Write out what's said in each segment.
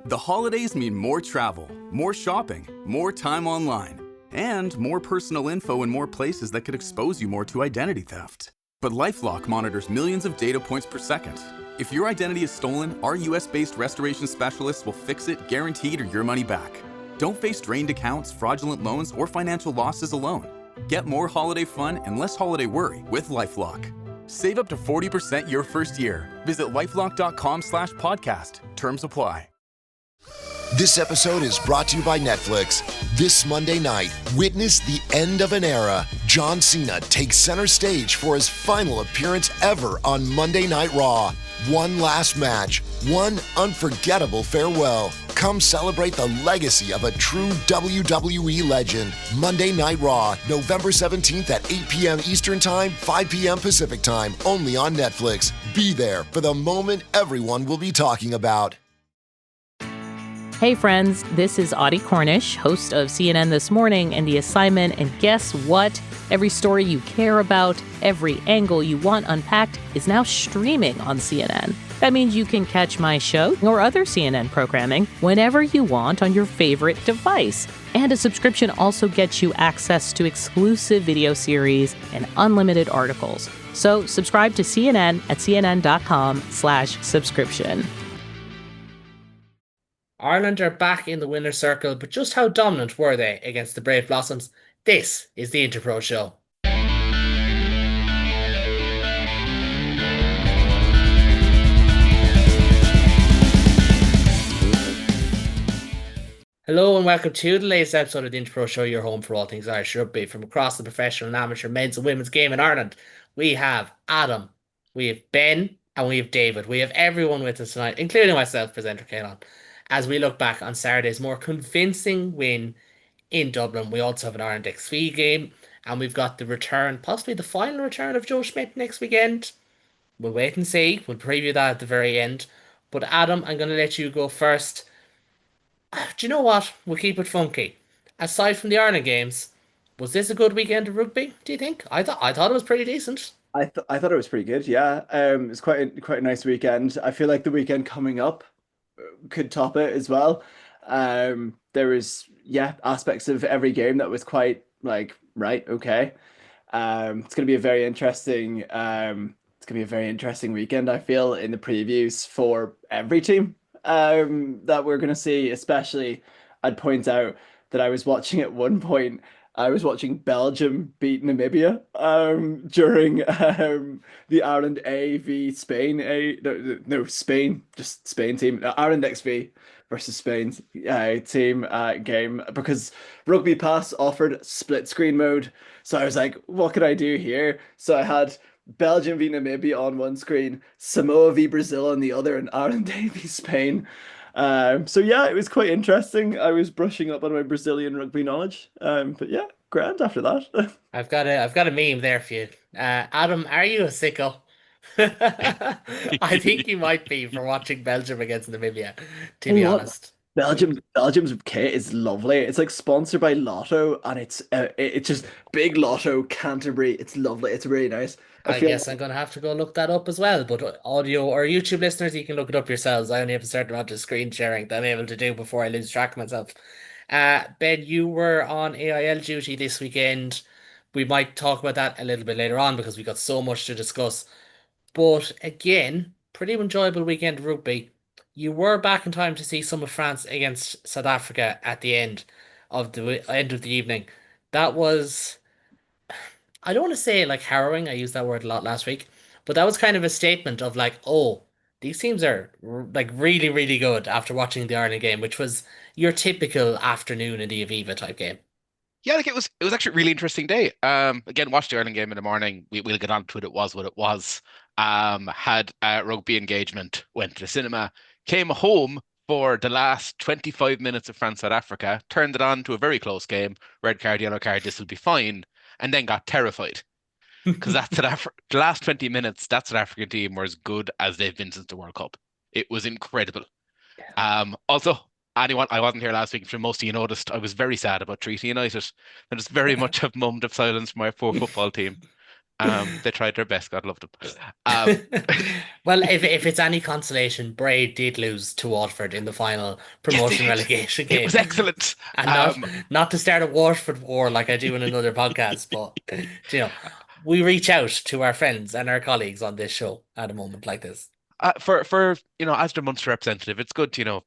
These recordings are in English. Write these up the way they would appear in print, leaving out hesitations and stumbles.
The holidays mean more travel, more shopping, more time online, and more personal info in more places that could expose you more to identity theft. But LifeLock monitors millions of data points per second. If your identity is stolen, our US-based restoration specialists will fix it guaranteed or your money back. Don't face drained accounts, fraudulent loans, or financial losses alone. Get more holiday fun and less holiday worry with LifeLock. Save up to 40% your first year. Visit lifelock.com/podcast. Terms apply. This episode is brought to you by Netflix. This Monday night, witness the end of an era. John Cena takes center stage for his final appearance ever on Monday Night Raw. One last match, one unforgettable farewell. Come celebrate the legacy of a true WWE legend. Monday Night Raw, November 17th at 8 p.m. Eastern Time, 5 p.m. Pacific Time, only on Netflix. Be there for the moment everyone will be talking about. Hey friends, this is Audie Cornish, host of CNN This Morning and The Assignment, and guess what? Every story you care about, every angle you want unpacked is now streaming on CNN. That means you can catch my show or other CNN programming whenever you want on your favorite device. And a subscription also gets you access to exclusive video series and unlimited articles. So subscribe to CNN at cnn.com/subscription. Ireland are back in the winner's circle, but just how dominant were they against the Brave Blossoms? This is the Interpro Show. Hello and welcome to the latest episode of the Interpro Show, your home for all things Irish rugby from across the professional and amateur men's and women's game in Ireland. We have Adam, we have Ben, and we have David. We have everyone with us tonight, including myself, presenter Caelan, as we look back on Saturday's more convincing win in Dublin. We also have an Ireland XV game, and we've got the return, possibly the final return of Joe Schmidt next weekend. We'll wait and see. We'll preview that at the very end. But Adam, I'm going to let you go first. Do you know what? We'll keep it funky. Aside from the Ireland games, was this a good weekend of rugby, do you think? I thought it was pretty decent. I thought it was pretty good, yeah. It was quite a nice weekend. I feel like the weekend coming up could top it as well. There was aspects of every game that was quite like right, okay. It's gonna be a very interesting weekend, I feel, in the previews for every team that we're gonna see. Especially, I'd point out that I was watching Belgium beat Namibia during the Ireland A v Spain Spain team, Ireland XV versus Spain team game, because Rugby Pass offered split screen mode. So I was like, what could I do here? So I had Belgium v Namibia on one screen, Samoa v Brazil on the other, and Ireland A v Spain. So yeah, it was quite interesting. I was brushing up on my Brazilian rugby knowledge. But yeah, grand after that. I've got a meme there for you. Adam, are you a sicko? I think you might be for watching Belgium against Namibia, to be honest. Belgium's kit is lovely. It's like sponsored by Lotto, and it's just big Lotto Canterbury. It's lovely. It's really nice. I guess I'm going to have to go look that up as well. But audio or YouTube listeners, you can look it up yourselves. I only have a certain amount of screen sharing that I'm able to do before I lose track of myself. Ben, you were on AIL duty this weekend. We might talk about that a little bit later on because we got so much to discuss. But again, pretty enjoyable weekend of rugby. You were back in time to see some of France against South Africa at the end of the evening. That was, I don't want to say like harrowing. I used that word a lot last week, but that was kind of a statement of like, oh, these teams are like really, really good after watching the Ireland game, which was your typical afternoon in the Aviva type game. Yeah, like it was actually a really interesting day. Again, watched the Ireland game in the morning. We'll get on to it. It was what it was. Had a rugby engagement, went to the cinema, came home for the last 25 minutes of France South Africa, turned it on to a very close game, red card, yellow card, this will be fine, and then got terrified. Because the last 20 minutes, that South African team were as good as they've been since the World Cup. It was incredible. Also, anyone, I wasn't here last week, for most of you noticed, I was very sad about Treaty United. I just very much have moment of silence for my poor football team. They tried their best. God love them. Um, Well, if it's any consolation, Bray did lose to Watford in the final yes, promotion relegation it game. was excellent. And Um, not to start a Watford war like I do in another podcast, but you know, we reach out to our friends and our colleagues on this show at a moment like this. for as the Munster representative, it's good to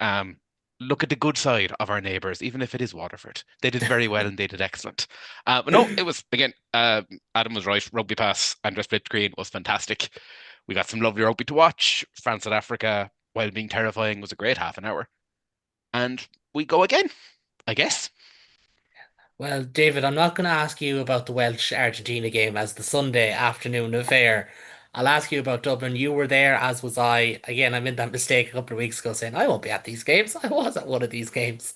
um, look at the good side of our neighbours, even if it is Waterford. They did very well and they did excellent. But no, it was again. Adam was right. Rugby pass and split screen was fantastic. We got some lovely rugby to watch. France South Africa, while being terrifying, was a great half an hour, and we go again, I guess. Well, David, I'm not going to ask you about the Welsh Argentina game as the Sunday afternoon affair. I'll ask you about Dublin. You were there, as was I. Again, I made that mistake a couple of weeks ago saying I won't be at these games. I was at one of these games.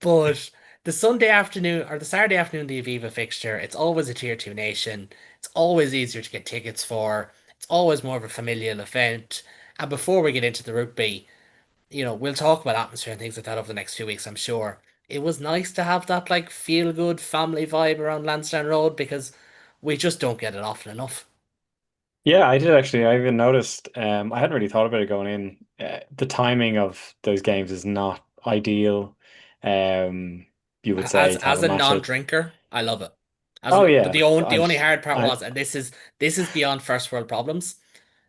But the Sunday afternoon or the Saturday afternoon, the Aviva fixture, it's always a tier two nation. It's always easier to get tickets for. It's always more of a familial event. And before we get into the rugby, we'll talk about atmosphere and things like that over the next few weeks, I'm sure. It was nice to have that like feel good family vibe around Lansdowne Road because we just don't get it often enough. Yeah, I did actually. I even noticed. I hadn't really thought about it going in. The timing of those games is not ideal. Um, you would say As to have as a a match at. non-drinker, I love it. Oh But yeah, the only hard part I was, and this is beyond first world problems,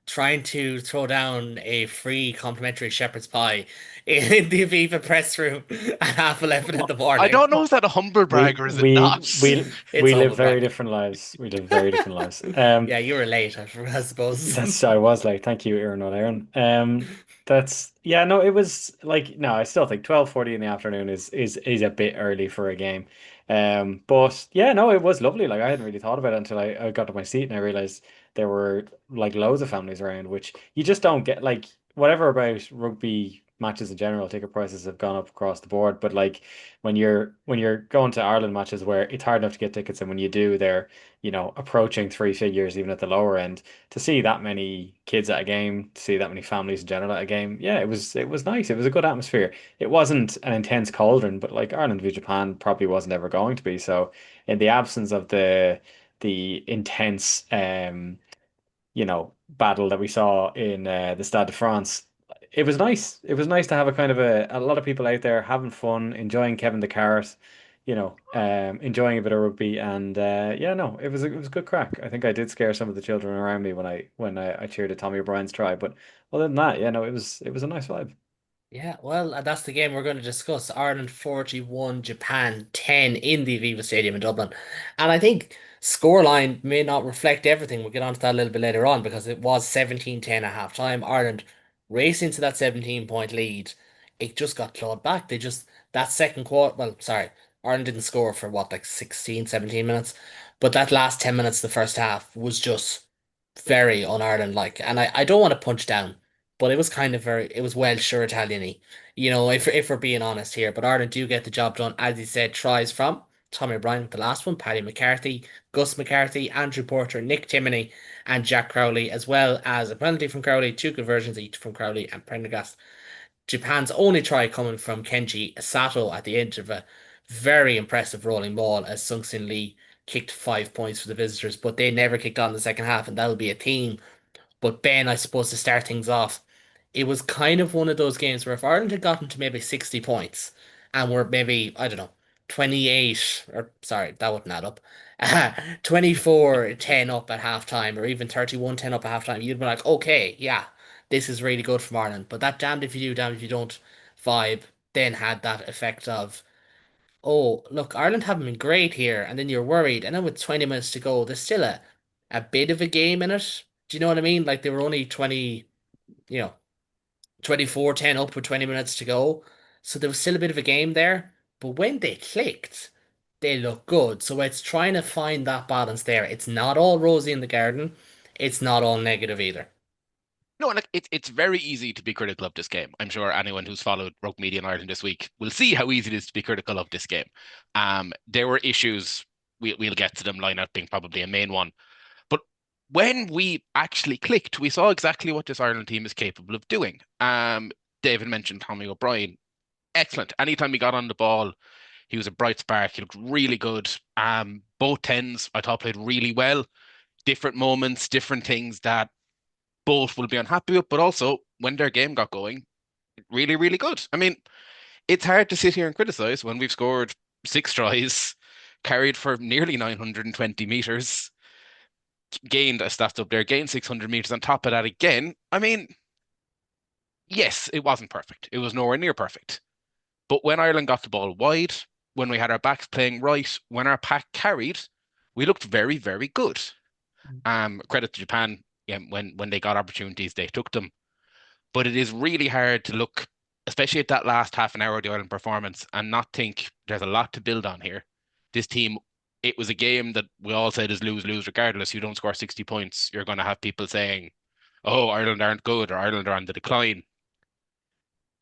trying to throw down a free complimentary shepherd's pie in the Aviva press room at 11:30 in the I morning. don't know, is that a humble brag we or is it we not? we It's we live humble very brag. different lives. We live very different lives. Yeah, you were late, I suppose. That's I was like, thank you, Aaron, not Aaron. That's yeah, no, it was like no, I still think 12:40 in the afternoon is a bit early for a game. But yeah, no, it was lovely. Like I hadn't really thought about it until I got to my seat and I realized there were like loads of families around, which you just don't get like whatever about rugby matches in general, ticket prices have gone up across the board. But like when you're going to Ireland matches where it's hard enough to get tickets and when you do, they're, approaching three figures even at the lower end to see that many kids at a game, to see that many families in general at a game, yeah, it was nice. It was a good atmosphere. It wasn't an intense cauldron, but like Ireland v Japan probably wasn't ever going to be. So in the absence of the intense battle that we saw in the Stade de France, it was nice. It was nice to have a kind of a lot of people out there having fun, enjoying Kevin the Carrot, enjoying a bit of rugby, and yeah, no, it was good crack. I think I did scare some of the children around me when I cheered at Tommy O'Brien's try, but other than that, yeah, no, it was a nice vibe. Yeah, well, that's the game we're going to discuss. Ireland 41, Japan 10 in the Aviva Stadium in Dublin. And I think scoreline may not reflect everything. We'll get onto that a little bit later on because it was 17-10 at half time. Ireland racing to that 17-point lead. It just got clawed back. That second quarter, well, sorry, Ireland didn't score for what, like 16, 17 minutes. But that last 10 minutes, the first half, was just very un-Ireland like. And I don't want to punch down, but it was kind of it was Welsh or Italian-y, if we're being honest here. But Ireland do get the job done, as you said, tries from Tommy O'Brien with the last one, Paddy McCarthy, Gus McCarthy, Andrew Porter, Nick Timoney, and Jack Crowley, as well as a penalty from Crowley, two conversions each from Crowley and Prendergast. Japan's only try coming from Kenji Sato at the end of a very impressive rolling ball as Sung Sin Lee kicked 5 points for the visitors, but they never kicked on in the second half, and that'll be a theme. But Ben, I suppose to start things off, it was kind of one of those games where if Ireland had gotten to maybe 60 points and were maybe, I don't know, 28, or sorry, that wouldn't add up, 24-10 up at halftime, or even 31-10 up at halftime, you'd be like, okay, yeah, this is really good from Ireland. But that damned if you do, damned if you don't vibe then had that effect of, oh, look, Ireland haven't been great here, and then you're worried, and then with 20 minutes to go, there's still a bit of a game in it. Do you know what I mean? Like they were only 20, you know, 24-10 up with 20 minutes to go. So there was still a bit of a game there. But when they clicked, they look good. So it's trying to find that balance there. It's not all rosy in the garden. It's not all negative either. No, and like it's very easy to be critical of this game. I'm sure anyone who's followed rugby media in Ireland this week will see how easy it is to be critical of this game. There were issues. We'll get to them. Line out being probably a main one. But when we actually clicked, we saw exactly what this Ireland team is capable of doing. David mentioned Tommy O'Brien. Excellent. Anytime he got on the ball, he was a bright spark. He looked really good. Both tens I thought played really well. different moments, different things that both will be unhappy with, but also when their game got going, really, really good. I mean, it's hard to sit here and criticize when we've scored 6 tries, carried for nearly 920 meters, gained a stats up there, gained 600 meters on top of that again. I mean, yes, it wasn't perfect. It was nowhere near perfect. But when Ireland got the ball wide, when we had our backs playing right, when our pack carried, we looked very, very good. Credit to Japan, yeah, when they got opportunities, they took them. But it is really hard to look, especially at that last half an hour of the Ireland performance, and not think there's a lot to build on here. This team, it was a game that we all said is lose lose regardless. You don't score 60 points, you're going to have people saying, "Oh, Ireland aren't good," or "Ireland are on the decline."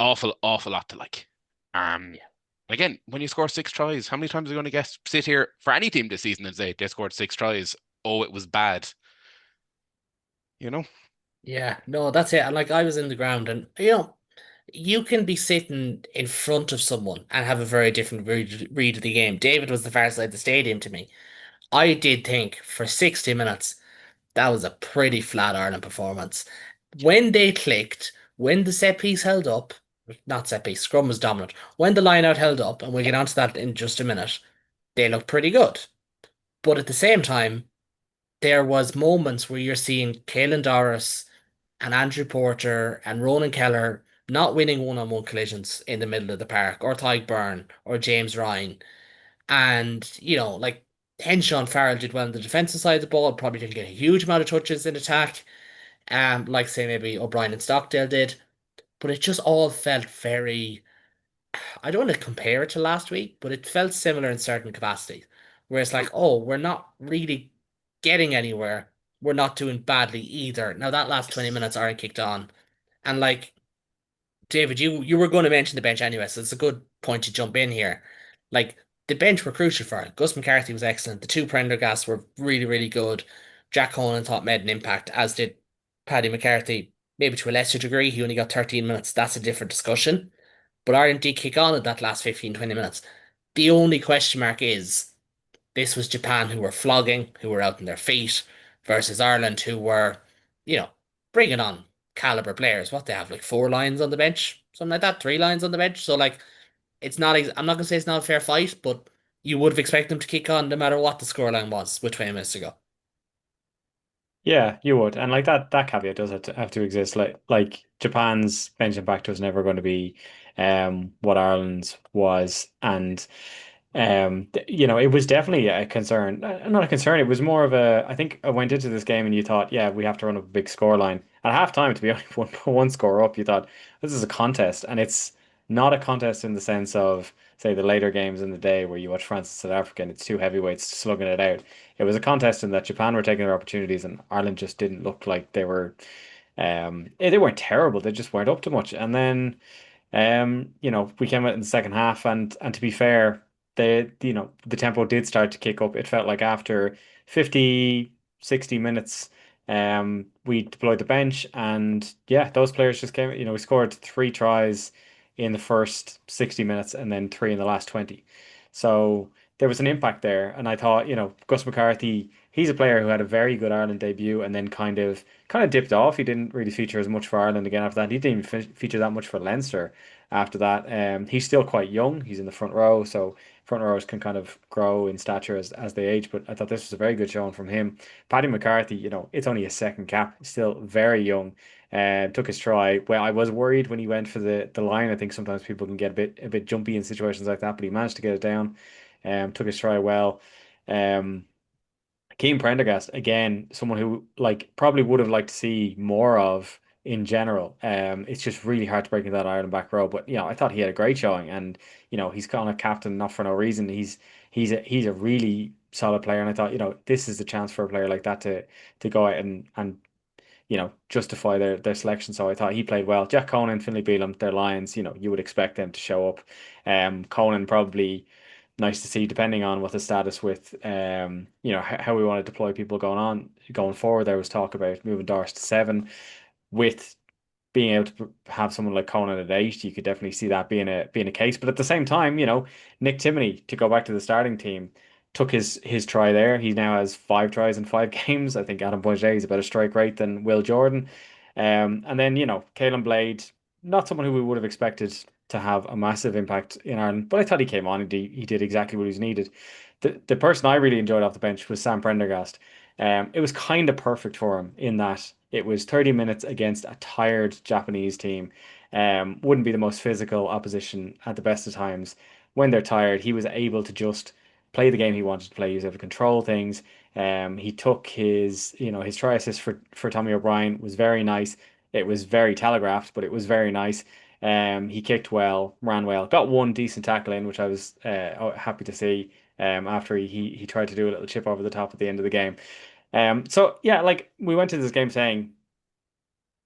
Awful, awful lot to like. Yeah. Again, when you score 6 tries, how many times are you going to sit here for any team this season and say they scored 6 tries? Oh, it was bad. You know? Yeah, no, that's it. And like I was in the ground, and you can be sitting in front of someone and have a very different read of the game. David was the far side of the stadium to me. I did think for 60 minutes that was a pretty flat Ireland performance. When they clicked, when the set piece held up, not set piece, scrum was dominant. When the line out held up, and we'll get onto that in just a minute, they looked pretty good. But at the same time, there was moments where you're seeing Caelan Doris and Andrew Porter and Ronan Keller not winning one-on-one collisions in the middle of the park, or Tyke Byrne or James Ryan. And, like Henshaw and Farrell did well on the defensive side of the ball, probably didn't get a huge amount of touches in attack, like say maybe O'Brien and Stockdale did. But it just all felt very, I don't want to compare it to last week, but it felt similar in certain capacities. Where it's like, oh, we're not really getting anywhere. We're not doing badly either. Now that last 20 minutes aren't kicked on. And like David, you were going to mention the bench anyway, so it's a good point to jump in here. Like the bench were crucial for it. Gus McCarthy was excellent. The two Prendergasts were really, really good. Jack Conan thought made an impact, as did Paddy McCarthy, maybe to a lesser degree. He only got 13 minutes. That's a different discussion. But Ireland did kick on at that last 15, 20 minutes. The only question mark is this was Japan, who were flogging, who were out in their feet, versus Ireland, who were, you know, bringing on caliber players. What they have, like 4 lines on the bench, something like that, 3 lines on the bench. So like, it's not. I'm not gonna say it's not a fair fight, but you would have expected them to kick on no matter what the scoreline was with 20 minutes to go. Yeah, you would. And like that caveat does have to exist. Like Japan's bench impact was never going to be what Ireland's was. And it was definitely a concern. Not a concern, it was more of a I think I went into this game and you thought, yeah, we have to run up a big score line. At halftime, to be only one score up, you thought this is a contest. And it's not a contest in the sense of, say, the later games in the day where you watch France and South Africa and it's two heavyweights slugging it out. It was a contest in that Japan were taking their opportunities and Ireland just didn't look like they were they weren't terrible, they just weren't up to much. And then we came out in the second half and to be fair, the tempo did start to kick up. It felt like after 50, 60 minutes, we deployed the bench and yeah, those players just came, we scored 3 tries in the first 60 minutes and then three in the last 20. So there was an impact there. And I thought, Gus McCarthy, he's a player who had a very good Ireland debut and then kind of dipped off. He didn't really feature as much for Ireland again after that. He didn't even feature that much for Leinster after that. He's still quite young. He's in the front row, so front rows can kind of grow in stature as they age. But I thought this was a very good showing from him. Paddy McCarthy, it's only his second cap, still very young. Took his try. Well, I was worried when he went for the line. I think sometimes people can get a bit jumpy in situations like that, but he managed to get it down. Took his try well. Keane Prendergast, again, someone who like probably would have liked to see more of in general. It's just really hard to break into that Ireland back row. But I thought he had a great showing, and he's kind of captain not for no reason. He's a really solid player, and I thought this is the chance for a player like that to go out and justify their selection. So I thought he played well. Jack Conan, Finlay Bealham, their Lions, you would expect them to show up. Conan probably nice to see, depending on what the status with how we want to deploy people going forward. There was talk about moving Doris to 7 with being able to have someone like Conan at 8. You could definitely see that being a case. But at the same time, Nick Timoney to go back to the starting team. took his try there. He now has 5 tries in 5 games. I think Adam Boyer is a better strike rate than Will Jordan. And then, Caelan Blade, not someone who we would have expected to have a massive impact in Ireland, but I thought he came on and he did exactly what he was needed. The person I really enjoyed off the bench was Sam Prendergast. It was kind of perfect for him in that it was 30 minutes against a tired Japanese team. Wouldn't be the most physical opposition at the best of times. When they're tired, he was able to just play the game he wanted to play. He was able to control things. He took his try assist for Tommy O'Brien was very nice. It was very telegraphed, but it was very nice. He kicked well, ran well, got one decent tackle in, which I was happy to see. After he tried to do a little chip over the top at the end of the game. So yeah, like we went to this game saying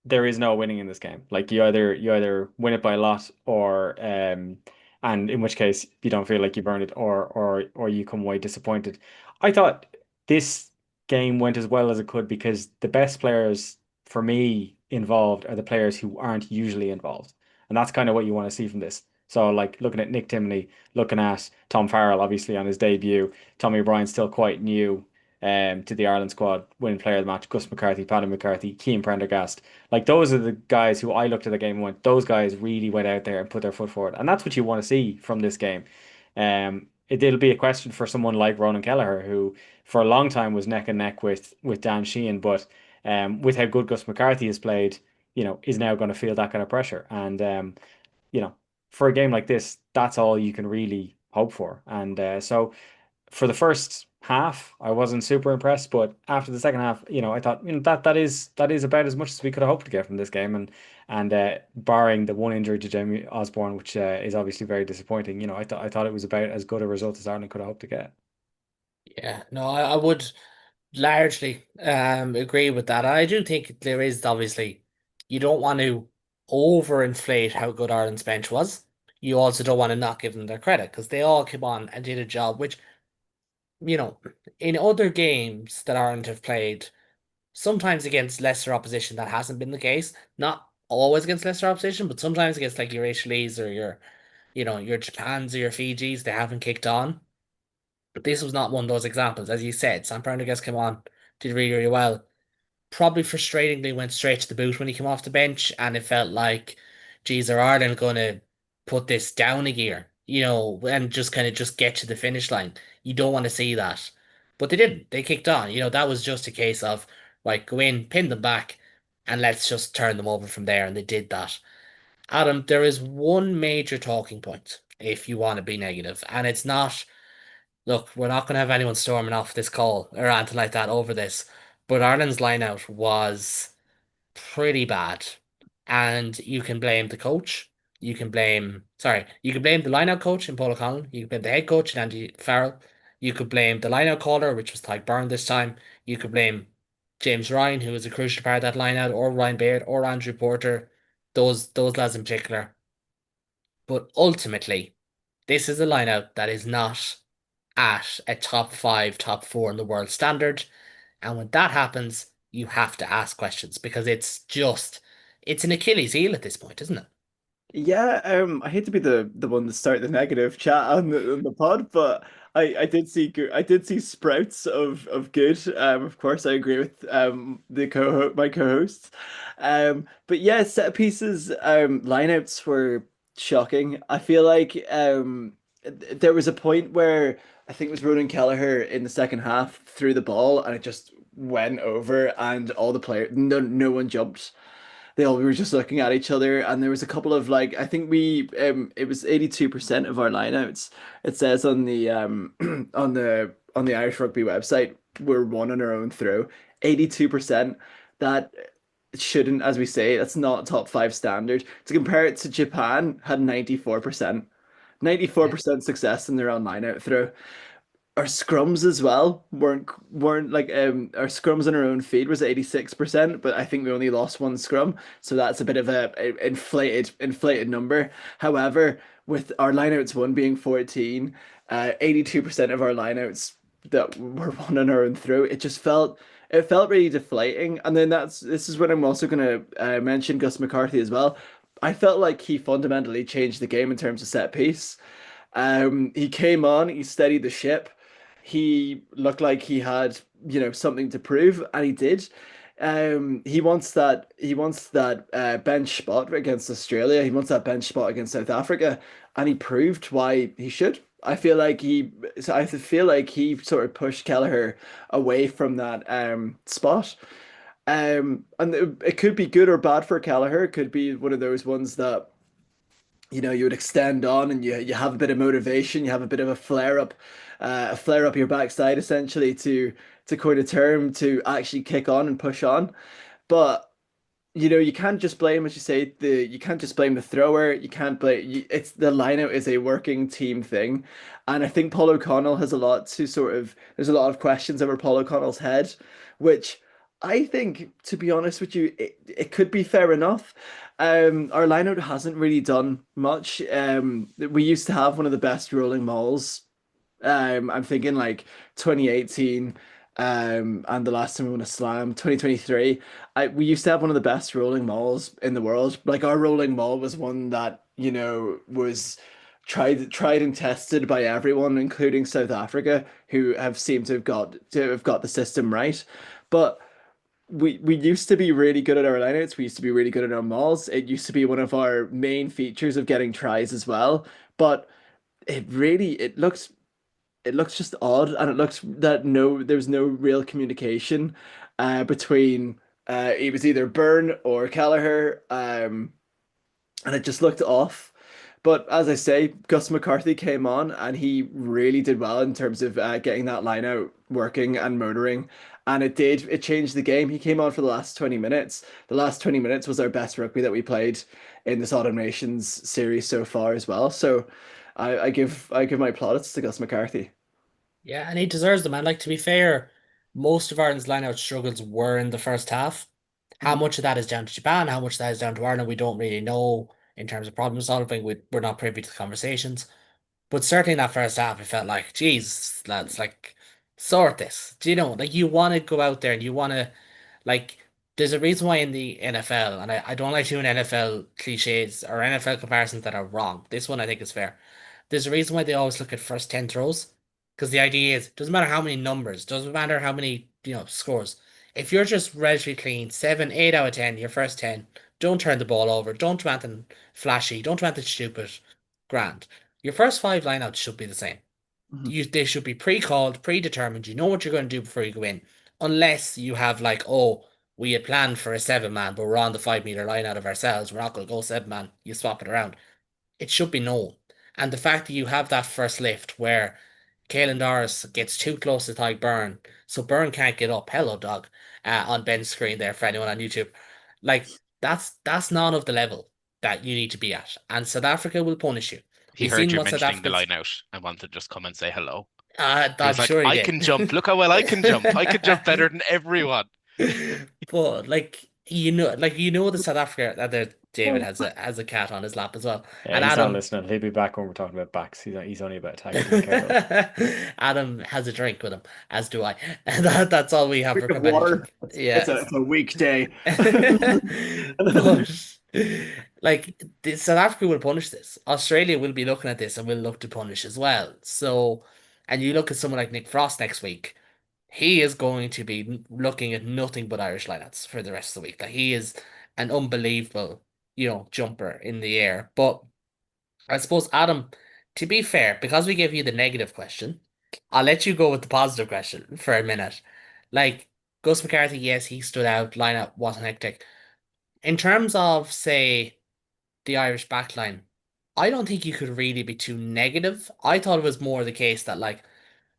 there is no winning in this game. Like you either win it by a lot and in which case you don't feel like you've earned it or you come away disappointed. I thought this game went as well as it could because the best players for me involved are the players who aren't usually involved. And that's kind of what you want to see from this. So like looking at Nick Timoney, looking at Tom Farrell, obviously on his debut, Tommy O'Brien's still quite new to the Ireland squad, winning player of the match, Gus McCarthy, Paddy McCarthy, Cian Prendergast. Like those are the guys who I looked at the game and went, those guys really went out there and put their foot forward. And that's what you want to see from this game. It'll be a question for someone like Ronan Kelleher, who for a long time was neck and neck with Dan Sheehan, but with how good Gus McCarthy has played, is now going to feel that kind of pressure. And you know, for a game like this, that's all you can really hope for. And so for the first half, I wasn't super impressed, but after the second half, I thought, that is about as much as we could have hoped to get from this game, and barring the one injury to Jamie Osborne, which is obviously very disappointing, I thought it was about as good a result as Ireland could have hoped to get. Yeah, no, I would largely agree with that. I do think there is obviously you don't want to overinflate how good Ireland's bench was. You also don't want to not give them their credit because they all came on and did a job, which, you know, in other games that Ireland have played, sometimes against lesser opposition, that hasn't been the case. Not always against lesser opposition, but sometimes against like your Italy's or your Japans or your Fijis, they haven't kicked on. But this was not one of those examples. As you said, Sam Prendergast came on, did really, really well. Probably frustratingly went straight to the boot when he came off the bench, and it felt like, geez, are Ireland going to put this down a gear, and just kind of just get to the finish line. You don't want to see that. But they didn't. They kicked on. That was just a case of, right, go in, pin them back, and let's just turn them over from there. And they did that. Adam, there is one major talking point if you want to be negative, and it's not. Look, we're not going to have anyone storming off this call or anything like that over this, but Ireland's lineout was pretty bad. And you can blame the coach. You can blame the lineout coach in Paul O'Connell. You can blame the head coach in Andy Farrell. You could blame the lineout caller, which was Tyke Byrne this time. You could blame James Ryan, who was a crucial part of that lineout, or Ryan Baird, or Andrew Porter, those lads in particular. But ultimately, this is a lineout that is not at a top five, top four in the world standard. And when that happens, you have to ask questions because it's an Achilles heel at this point, isn't it? Yeah, I hate to be the one to start the negative chat on the pod, but I did see sprouts of good. Of course, I agree with my co-hosts. But yeah, set pieces, lineouts were shocking. I feel like there was a point where I think it was Ronan Kelleher in the second half threw the ball and it just went over and all the players no one jumped. They all were just looking at each other, and there was a couple of like I think we it was 82% of our lineouts. It says on the on the Irish Rugby website we're one on our own throw. 82%. That shouldn't, as we say, that's not top five standard. To compare it to Japan, had 94%. Yeah. 94% success in their own lineout throw. Our scrums as well weren't like our scrums on our own feed was 86%, but I think we only lost one scrum, so that's a bit of a inflated number. However, with our lineouts one being 14, 82% of our lineouts that were one on our own throw, it felt really deflating. And then this is when I'm also gonna mention Gus McCarthy as well. I felt like he fundamentally changed the game in terms of set piece. He came on, he steadied the ship. he looked like he had, something to prove, and he did. He wants that bench spot against Australia. He wants that bench spot against South Africa, and he proved why he should. I feel like he sort of pushed Kelleher away from that spot. And it could be good or bad for Kelleher. It could be one of those ones that you would extend on, and you have a bit of motivation, you have a bit of a flare up your backside, essentially, to coin a term, to actually kick on and push on. But you can't just blame, as you say, you can't just blame the thrower. You can't blame it's the lineout is a working team thing, and I think Paul O'Connell has a lot to sort of. There's a lot of questions over Paul O'Connell's head, which I think, to be honest with you, it could be fair enough. Our lineout hasn't really done much. We used to have one of the best rolling mauls. I'm thinking like 2018, and the last time we won a slam, 2023. We used to have one of the best rolling mauls in the world. Like, our rolling maul was one that, was tried and tested by everyone, including South Africa, who have seemed to have got the system right. But we used to be really good at our lineouts. We used to be really good at our mauls. It used to be one of our main features of getting tries as well. But it looks just odd, and it looks that there's no real communication between it was either Byrne or Kelleher, and it just looked off. But as I say, Gus McCarthy came on, and he really did well in terms of getting that line out working and motoring. And it changed the game. He came on for the last 20 minutes. The last 20 minutes was our best rugby that we played in this Autumn Nations series so far as well. So I give my plaudits to Gus McCarthy. Yeah, and he deserves them. And like, to be fair, most of Ireland's line-out struggles were in the first half. How much of that is down to Japan? How much of that is down to Ireland? We don't really know in terms of problem solving. We're not privy to the conversations. But certainly in that first half, it felt like, geez, lads, like, sort this. Do you know? Like, you want to go out there and you want to, like, there's a reason why in the NFL, and I don't like doing NFL cliches or NFL comparisons that are wrong. This one I think is fair. There's a reason why they always look at first 10 throws. Because the idea is, doesn't matter how many numbers, doesn't matter how many, scores. If you're just relatively clean, 7, 8 out of 10, your first 10, don't turn the ball over, don't do anything flashy, don't do anything stupid, grand. Your first 5 lineouts should be the same. Mhm. They should be pre-called, predetermined. You know what you're going to do before you go in. Unless you have like, oh, we had planned for a 7-man, but we're on the 5 meter line out of ourselves. We're not going to go 7-man. You swap it around. It should be known. And the fact that you have that first lift where Caelan Doris gets too close to Ty Byrne, so Byrne can't get up. Hello, dog. On Ben's screen there for anyone on YouTube. Like, that's none of the level that you need to be at. And South Africa will punish you. He We've heard seen you what South mentioning the Africa's line out and wanted to just come and say hello. He I'm was like, sure he I did. can jump. Look how well I can jump. I can jump better than everyone. But like the South Africa that David has a cat on his lap as well. Yeah, And he's not Adam listening. He'll be back when we're talking about backs. He's only about tackles and care about. Adam has a drink with him, as do I. And that's all we have Drink for of water. companionship. It's a Yeah. it's a weekday. But like, South Africa will punish this. Australia will be looking at this and will look to punish as well. So, and you look at someone like Nick Frost next week, he is going to be looking at nothing but Irish lineouts for the rest of the week. Like, he is an unbelievable, jumper in the air. But I suppose, Adam, to be fair, because we gave you the negative question, I'll let you go with the positive question for a minute. Like, Gus McCarthy, yes, he stood out, lineup wasn't hectic. In terms of, say, the Irish backline, I don't think you could really be too negative. I thought it was more the case that, like,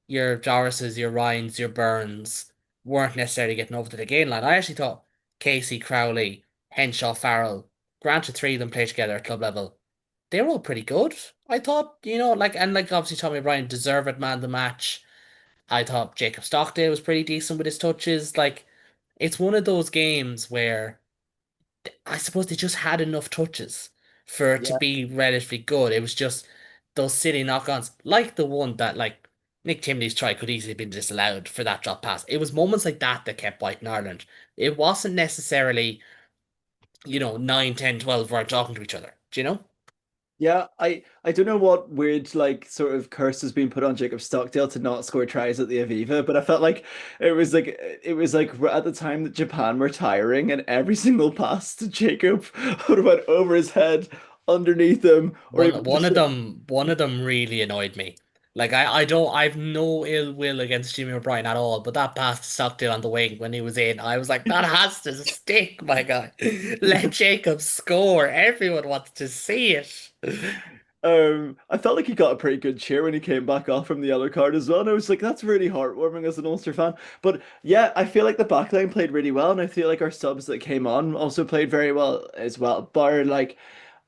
your Dorises, your Ryans, your Burns weren't necessarily getting over to the gain line. I actually thought Casey, Crowley, Henshaw, Farrell, granted 3 of them play together at club level. They were all pretty good. I thought, like obviously Tommy Bryan deserved man of the match. I thought Jacob Stockdale was pretty decent with his touches. Like, it's one of those games where I suppose they just had enough touches for it to Yeah. be relatively good. It was just those silly knock-ons, like the one that, like, Nick Timley's try could easily have been disallowed for that drop pass. It was moments like that that kept biting Ireland. It wasn't necessarily, 9, 10, 12 weren't talking to each other. Do you know? Yeah, I don't know what weird like sort of curse has been put on Jacob Stockdale to not score tries at the Aviva, but I felt like it was like at the time that Japan were tiring and every single pass to Jacob would have went over his head, underneath him, or One even one just of them one of them really annoyed me. Like I've no ill will against Jimmy O'Brien at all, but that pass to Stockdale on the wing when he was in, I was like, that has to stick, my guy. Let Jacob score. Everyone wants to see it. I felt like he got a pretty good cheer when he came back off from the yellow card as well. And I was like, that's really heartwarming as an Ulster fan. But yeah, I feel like the backline played really well, and I feel like our subs that came on also played very well as well. Bar like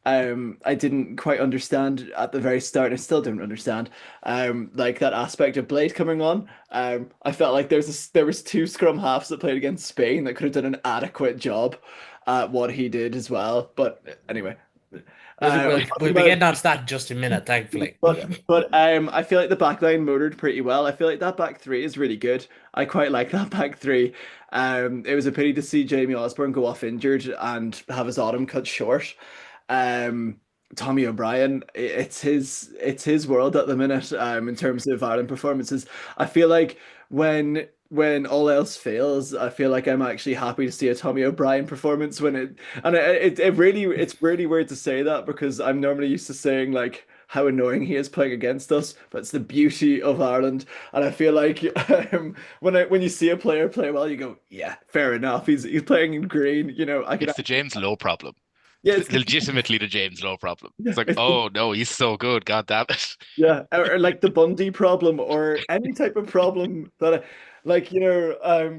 I didn't quite understand at the very start, and I still don't understand like that aspect of Blade coming on. I felt like there was two scrum halves that played against Spain that could have done an adequate job at what he did as well. But anyway. We'll, I'm we'll, talking we'll be about getting on to that in just a minute, thankfully. but I feel like the back line motored pretty well. I feel like that back three is really good. I quite like that back three. It was a pity to see Jamie Osborne go off injured and have his autumn cut short. Um, Tommy O'Brien, it's his world at the minute. In terms of Ireland performances, I feel like when all else fails, I feel like I'm actually happy to see a Tommy O'Brien performance when it's really weird to say that because I'm normally used to saying like how annoying he is playing against us, but it's the beauty of Ireland. And I feel like when you see a player play well, you go, yeah, fair enough. He's playing in green, I can It's the James Lowe problem. yeah, It's legitimately the James Lowe problem. It's like, it's oh no, he's so good. God damn it. yeah, or like the Bundy problem, or any type of problem like,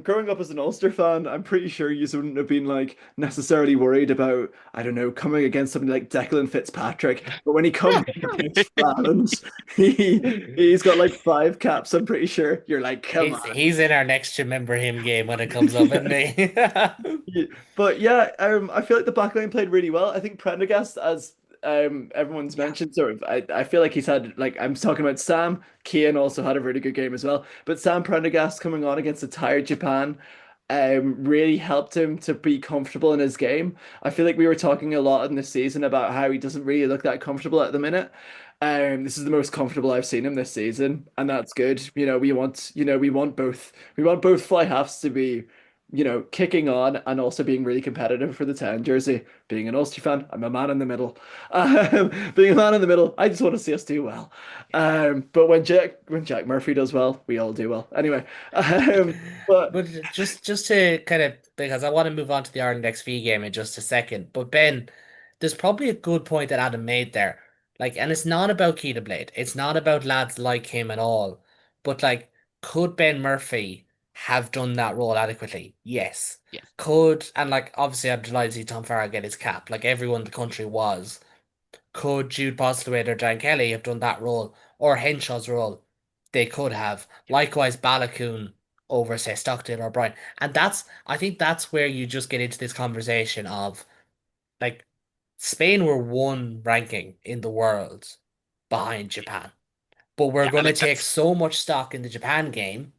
growing up as an Ulster fan, I'm pretty sure you wouldn't have been like necessarily worried about, I don't know, coming against somebody like Declan Fitzpatrick. But when he comes against Ireland, he's got like five caps, I'm pretty sure. You're like, come He's on. he's in our next to remember him game when it comes up, isn't he? Yeah, but yeah, I feel like the backline played really well. I think Prendergast, as everyone's mentioned, sort of, I feel like he's had like I'm talking about Sam. Keane also had a really good game as well. But Sam Prendergast coming on against a tired Japan, really helped him to be comfortable in his game. I feel like we were talking a lot in this season about how he doesn't really look that comfortable at the minute. This is the most comfortable I've seen him this season, and that's good. We want both fly halves to be kicking on and also being really competitive for the 10 jersey. Being an Ulster fan, I'm a man in the middle. Being a man in the middle, I just want to see us do well. But when Jack Murphy does well, we all do well. Anyway, but But just to kind of because I want to move on to the Ireland XV game in just a second. But Ben, there's probably a good point that Adam made there. Like, and it's not about Keita Blade. It's not about lads like him at all. But like, could Ben Murphy have done that role adequately? Yes. Yes. Could and like obviously I'm delighted to see Tom Farrell get his cap. Like everyone in the country was. Could Jude Postlewaite or Dan Kelly have done that role or Henshaw's role? They could have. Likewise, Balakoon over, say, Stockdale or Brian. And I think that's where you just get into this conversation of like Spain were one ranking in the world behind Japan. But we're Yeah, going and to like take that's so much stock in the Japan game,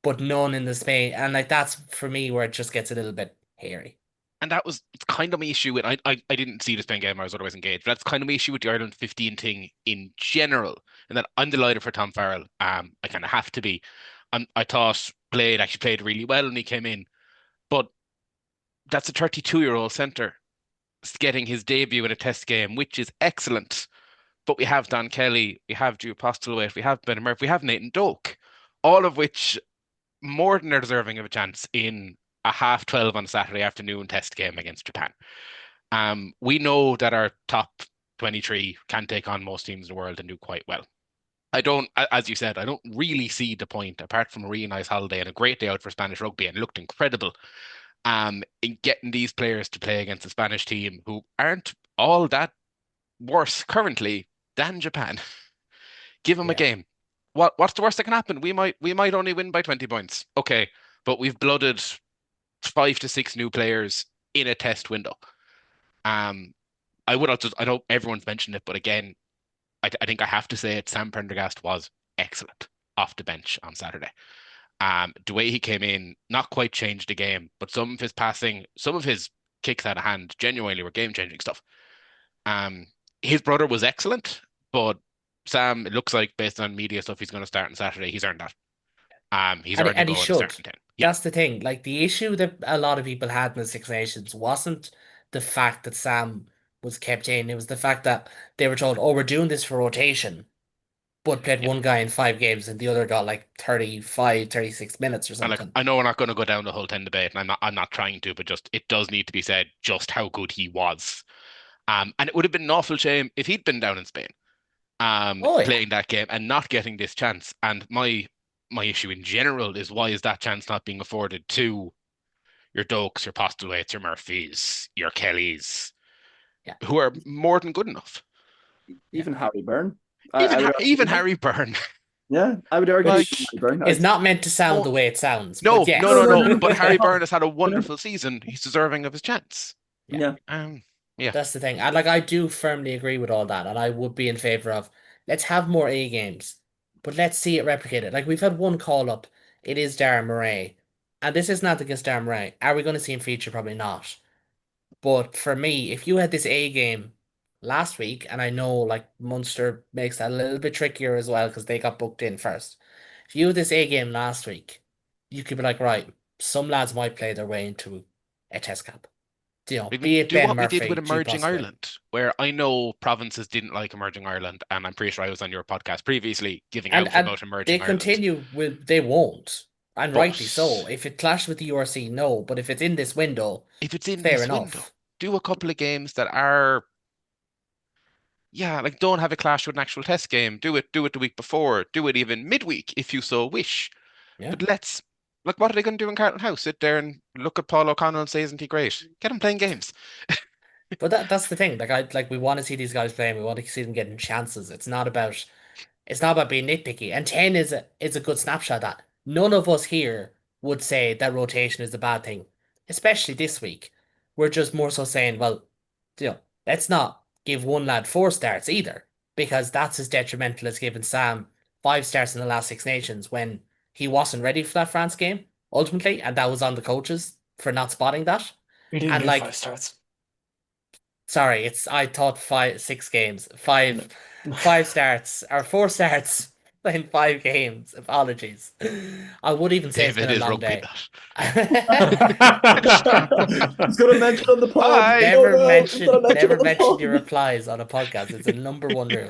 but none in the Spain. And like that's for me where it just gets a little bit hairy. and that was it's kind of my issue with I didn't see the Spain game, I was otherwise engaged. But that's kind of my issue with the Ireland 15 thing in general. And that I'm delighted for Tom Farrell. I kind of have to be. I thought Blade actually played really well when he came in, but that's a 32-year-old centre getting his debut in a test game, which is excellent. But we have Dan Kelly, we have Drew Postlewaite, we have Ben Murphy, we have Nathan Doak, all of which more than are deserving of a chance in a 12:30 on a Saturday afternoon test game against Japan. We know that our top 23 can take on most teams in the world and do quite well. I don't, as you said, I don't really see the point, apart from a really nice holiday and a great day out for Spanish rugby, and it looked incredible in getting these players to play against a Spanish team who aren't all that worse currently than Japan. Give them a Yeah. game. What's the worst that can happen? We might only win by 20 points. Okay, but we've blooded 5 to 6 new players in a test window. Um, I would also I know everyone's mentioned it, but again, I think I have to say it. Sam Prendergast was excellent off the bench on Saturday. The way he came in, not quite changed the game, but some of his passing, some of his kicks out of hand, genuinely were game changing stuff. Um, his brother was excellent, but Sam, it looks like based on media stuff, he's going to start on Saturday. He's earned that. He's earned a And he go in the should. starting 10. Yeah, That's the thing. Like the issue that a lot of people had in the Six Nations wasn't the fact that Sam was kept in. It was the fact that they were told, "Oh, we're doing this for rotation," but played yeah. one guy in 5 games and the other got like 35, 36 minutes or And like, something. I know we're not going to go down the whole 10 debate, and I'm not trying to, but just it does need to be said just how good he was. And it would have been an awful shame if he'd been down in Spain, Oh yeah. playing that game and not getting this chance. And my issue in general is why is that chance not being afforded to your Dokes, your Postlewaits, your Murphys, your Kellys, Yeah. who are more than good enough. Yeah. Even Harry Byrne. Even Harry Byrne. Yeah, I would argue Like, Harry Byrne. It's not meant to sound Oh, the way it sounds, no, but yes. no. But Harry Byrne has had a wonderful season. He's deserving of his chance. Yeah. Yeah. That's the thing. I do firmly agree with all that, and I would be in favor of let's have more A games, but let's see it replicated. Like we've had one call up, it is Darren Murray, and this is not against Darren Murray. Are we going to see him feature? Probably not. But for me, if you had this A game last week, and I know like Munster makes that a little bit trickier as well because they got booked in first. If you had this A game last week, you could be like, right, some lads might play their way into a test cap. You know, Maybe be it do Ben what we did with Murphy, G Emerging Postlewaite. Ireland, where I know provinces didn't like Emerging Ireland, and I'm pretty sure I was on your podcast previously giving And out about they Emerging Ireland. continue with they won't. And rightly so. But If it clashes with the URC, no. But if it's in this window, if it's in fair this window, enough. do a couple of games that are, yeah, like don't have a clash with an actual test game. Do it the week before. Do it even midweek if you so wish. Yeah. But let's, like, what are they going to do in Carlton House? Sit there and look at Paul O'Connell and say, "Isn't he great?" Get him playing games. But that's the thing. Like we want to see these guys playing. We want to see them getting chances. It's not about being nitpicky. And 10 is a good snapshot of that. None of us here would say that rotation is a bad thing, especially this week. We're just more so saying, well, let's not give one lad 4 starts either, because that's as detrimental as giving Sam 5 starts in the last Six Nations when he wasn't ready for that France game, ultimately, and that was on the coaches for not spotting that. We didn't And get like, 5 starts. sorry, I thought 6 games, 5 starts or 4 starts in 5 games. Apologies. I would even say it's David been a is long rugby day. that. He's gonna mention on the pod. Bye. Never Oh, no, mention, he's gonna never on the mention pod. your replies on a podcast. It's a number one rule.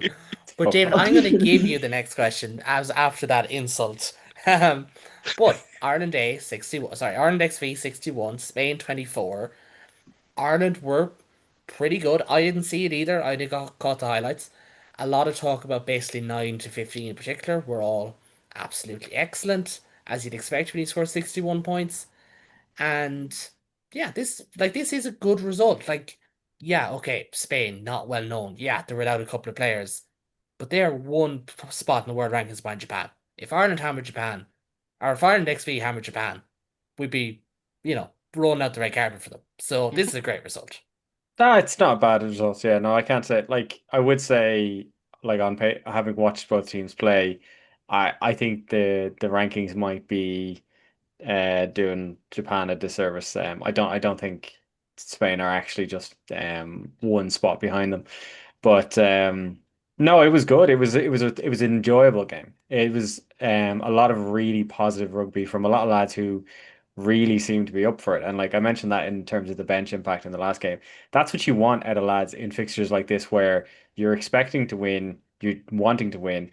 But Oh, David, fuck. I'm going to give you the next question as after that insult. But Ireland A 61, sorry, Ireland XV 61, Spain 24. Ireland were pretty good. I didn't see it either. I only caught the highlights. A lot of talk about basically 9 to 15 in particular were all absolutely excellent, as you'd expect when you score 61 points. And yeah, this is a good result. Like, yeah, okay, Spain, not well known. Yeah, they're without a couple of players, but they're one spot in the world rankings behind Japan. If Ireland hammered Japan, or if Ireland XV hammered Japan, we'd be, rolling out the red carpet for them. So this is a great result. No, it's not a bad result. Yeah, no, I can't say. Like, I would say, like on pay, having watched both teams play, I think the rankings might be doing Japan a disservice. I don't think Spain are actually just one spot behind them. But no, it was good. It was an enjoyable game. It was a lot of really positive rugby from a lot of lads who really seemed to be up for it. And like I mentioned that in terms of the bench impact in the last game, that's what you want out of lads in fixtures like this where you're expecting to win, you're wanting to win,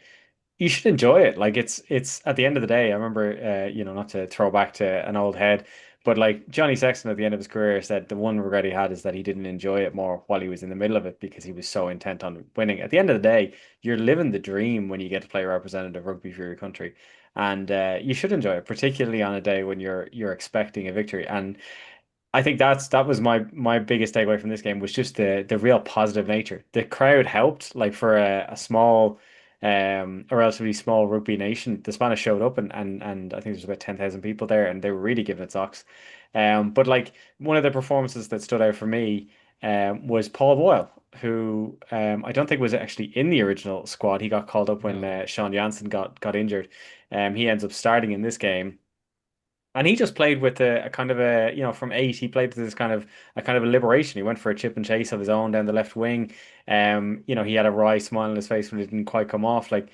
you should enjoy it. Like it's at the end of the day, I remember not to throw back to an old head, but like Johnny Sexton at the end of his career said the one regret he had is that he didn't enjoy it more while he was in the middle of it because he was so intent on winning. At the end of the day, you're living the dream when you get to play representative rugby for your country. And you should enjoy it, particularly on a day when you're expecting a victory. And I think that was my biggest takeaway from this game was just the real positive nature. The crowd helped, like for a small a relatively small rugby nation. The Spanish showed up and I think there's about 10,000 people there and they were really giving it socks. But like one of the performances that stood out for me was Paul Boyle, who I don't think was actually in the original squad. He got called up when No. Sean Jansen got injured. He ends up starting in this game. And he just played with a kind of a, from eight, he played with this kind of a liberation. He went for a chip and chase of his own down the left wing. He had a wry smile on his face when it didn't quite come off. Like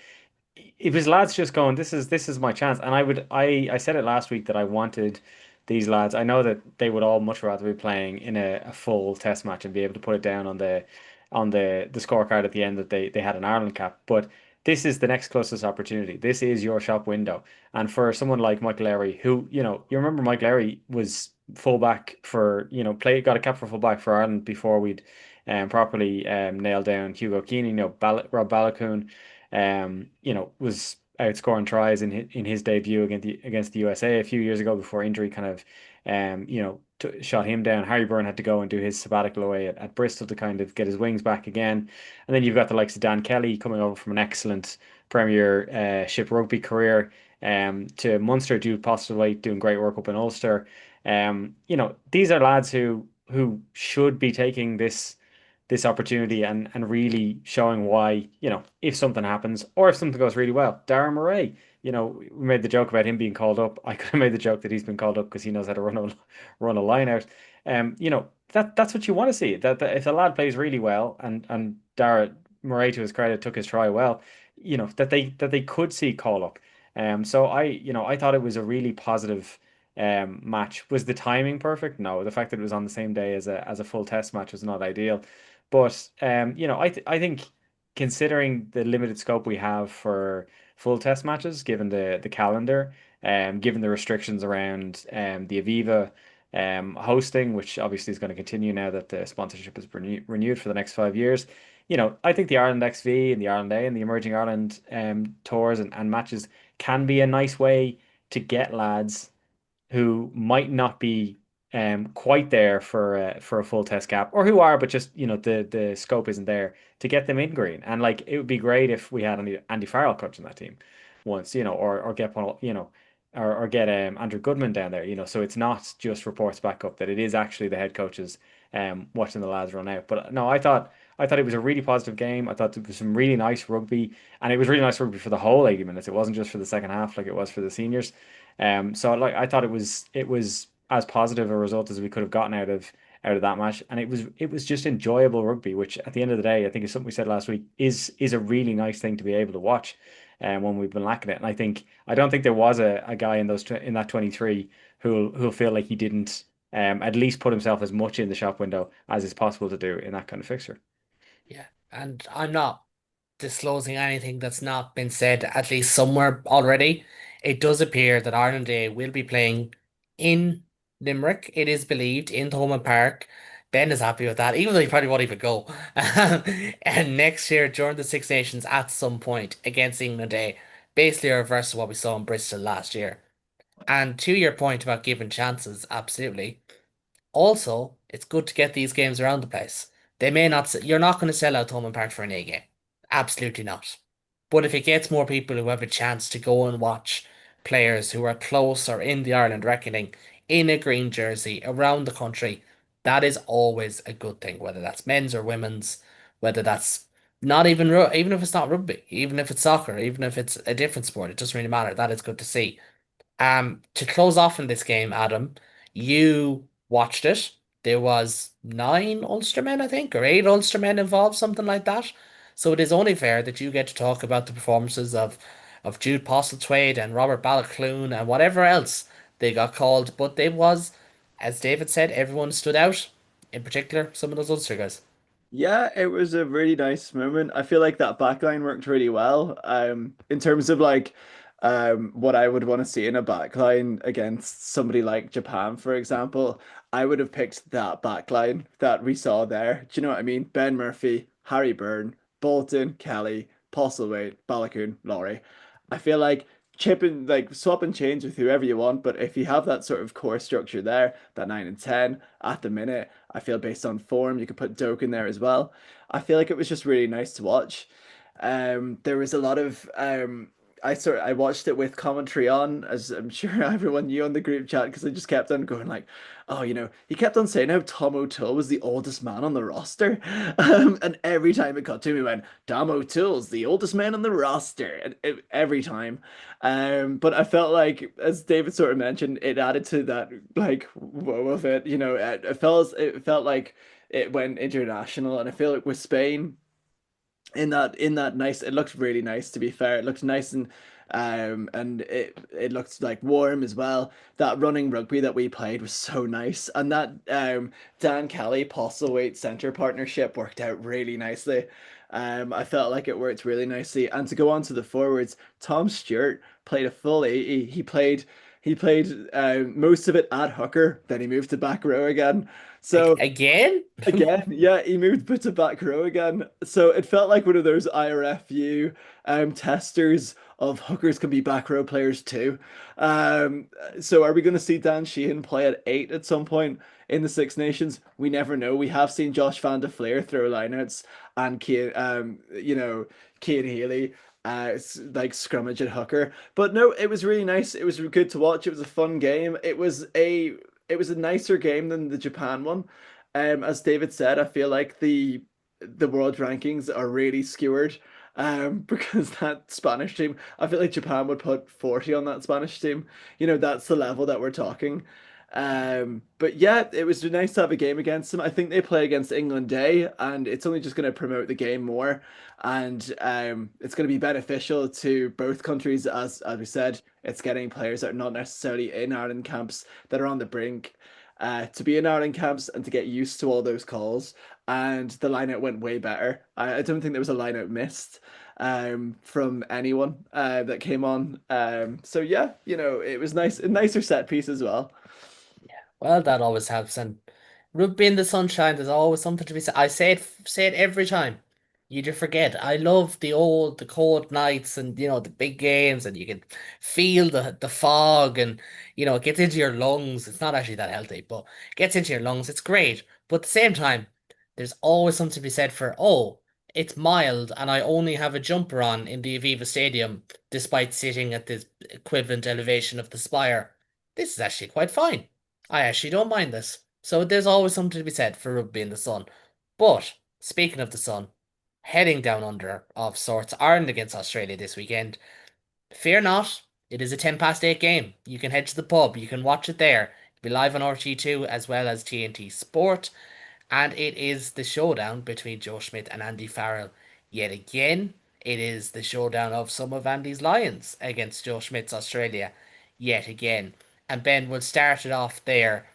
it was lads just going, this is my chance. And I said it last week that I wanted these lads. I know that they would all much rather be playing in a full test match and be able to put it down on the scorecard at the end that they had an Ireland cap. But this is the next closest opportunity. This is your shop window. And for someone like Michael Lowry, who, you remember Mike Lowry was fullback for, got a cap for fullback for Ireland before we'd properly nailed down Hugo Keeney, Rob Balakoon, was outscoring tries in his debut against the USA a few years ago before injury kind of shot him down. Harry Byrne had to go and do his sabbatical away at Bristol to kind of get his wings back again. And then you've got the likes of Dan Kelly coming over from an excellent Premiership rugby career to Munster, Jude Postlewaite doing great work up in Ulster. These are lads who should be taking this opportunity and really showing why, if something happens or if something goes really well. Darren Murray, we made the joke about him being called up. I could have made the joke that he's been called up because he knows how to run a line out. That's what you want to see. That if a lad plays really well and Darren Murray, to his credit, took his try well, that they could see call up. So I thought it was a really positive match. Was the timing perfect? No. The fact that it was on the same day as a full test match was not ideal. But I think considering the limited scope we have for full test matches, given the calendar, given the restrictions around the Aviva hosting, which obviously is going to continue now that the sponsorship is renewed for the next 5 years. I think the Ireland XV and the Ireland A and the Emerging Ireland tours and matches can be a nice way to get lads who might not be quite there for a full test cap, or who are, but just the scope isn't there to get them in green. And like it would be great if we had Andy Farrell coaching that team once, or get Paul, or get Andrew Goodman down there, so it's not just reports back up that it is actually the head coaches watching the lads run out. But no, I thought it was a really positive game. I thought there was some really nice rugby, and it was really nice rugby for the whole 80 minutes. It wasn't just for the second half like it was for the seniors. So like I thought it was as positive a result as we could have gotten out of that match, and it was just enjoyable rugby, which at the end of the day, I think is something we said last week is a really nice thing to be able to watch, when we've been lacking it. And I don't think there was a guy in that 23 who'll feel like he didn't at least put himself as much in the shop window as is possible to do in that kind of fixture. Yeah, and I'm not disclosing anything that's not been said at least somewhere already. It does appear that Ireland A will be playing in Limerick. It is believed in Thomond Park. Ben is happy with that, even though he probably won't even go. And next year during the Six Nations at some point against England A, basically a reverse of what we saw in Bristol last year. And to your point about giving chances, absolutely. Also, it's good to get these games around the place. They may not, you're not going to sell out Thomond Park for an A game. Absolutely not. But if it gets more people who have a chance to go and watch players who are close or in the Ireland reckoning in a green jersey around the country, that is always a good thing, whether that's men's or women's, whether that's not even, even if it's not rugby, even if it's soccer, even if it's a different sport, it doesn't really matter. That is good to see. To close off in this game, Adam, you watched it. There was nine Ulstermen, I think, or eight Ulstermen involved, something like that. So it is only fair that you get to talk about the performances of Jude Postlethwaite and Robert Ballacloon and whatever else they got called. But they was, as David said, everyone stood out. In particular, some of those Ulster guys. Yeah, it was a really nice moment. I feel like that backline worked really well. In terms of like what I would want to see in a backline against somebody like Japan, for example, I would have picked that backline that we saw there. Do you know what I mean? Ben Murphy, Harry Byrne, Bolton, Kelly, Postlewaite, Balakoon, Laurie. I feel like chipping like swap and change with whoever you want, but if you have that sort of core structure there, that 9 and 10 at the minute, I feel based on form, you could put Doak in there as well. I feel like it was just really nice to watch. There was a lot of I watched it with commentary on, as I'm sure everyone knew on the group chat, because I just kept on going like, oh, he kept on saying how Tom O'Toole was the oldest man on the roster, and every time it got to me, he went, Tom O'Toole's the oldest man on the roster, and every time, but I felt like, as David sort of mentioned, it added to that like woe of it, it felt like it went international, and I feel like with Spain in that nice, it looked really nice, to be fair. It looked nice, and it looked like warm as well. That running rugby that we played was so nice, and that Dan Kelly Postlethwaite center partnership worked out really nicely. I felt like it worked really nicely. And to go on to the forwards, Tom Stewart played a full 80. He played most of it at hooker, then he moved to back row again. So Again? again, yeah, he moved to back row again. So it felt like one of those IRFU testers of hookers can be back row players too. So are we going to see Dan Sheehan play at 8 at some point in the Six Nations? We never know. We have seen Josh Van de Fleer throw lineouts, and Cian Healy like scrummage at hooker. But no, it was really nice. It was good to watch. It was a fun game. It was a nicer game than the Japan one. As David said, I feel like the world rankings are really skewered. Because that Spanish team, I feel like Japan would put 40 on that Spanish team. That's the level that we're talking. But yeah, it was nice to have a game against them. I think they play against England Day, and it's only just going to promote the game more, and it's going to be beneficial to both countries. As we said, it's getting players that are not necessarily in Ireland camps, that are on the brink, to be in Ireland camps and to get used to all those calls. And the lineout went way better. I don't think there was a lineout missed from anyone that came on. So yeah, it was nice, a nicer set piece as well. Well, that always helps. And rugby in the sunshine, there's always something to be said. I say it every time. You just forget. I love the cold nights, and the big games, and you can feel the fog, and it gets into your lungs. It's not actually that healthy, but it gets into your lungs. It's great. But at the same time, there's always something to be said for, oh, it's mild, and I only have a jumper on in the Aviva Stadium, despite sitting at the equivalent elevation of the Spire. This is actually quite fine. I actually don't mind this. So there's always something to be said for rugby in the sun. But speaking of the sun, heading down under of sorts, Ireland against Australia this weekend. Fear not, it is a 10 past 8 game. You can head to the pub, you can watch it there. It'll be live on RT2 as well as TNT Sport. And it is the showdown between Joe Schmidt and Andy Farrell. Yet again, it is the showdown of some of Andy's Lions against Joe Schmidt's Australia. Yet again. And Ben will start it off there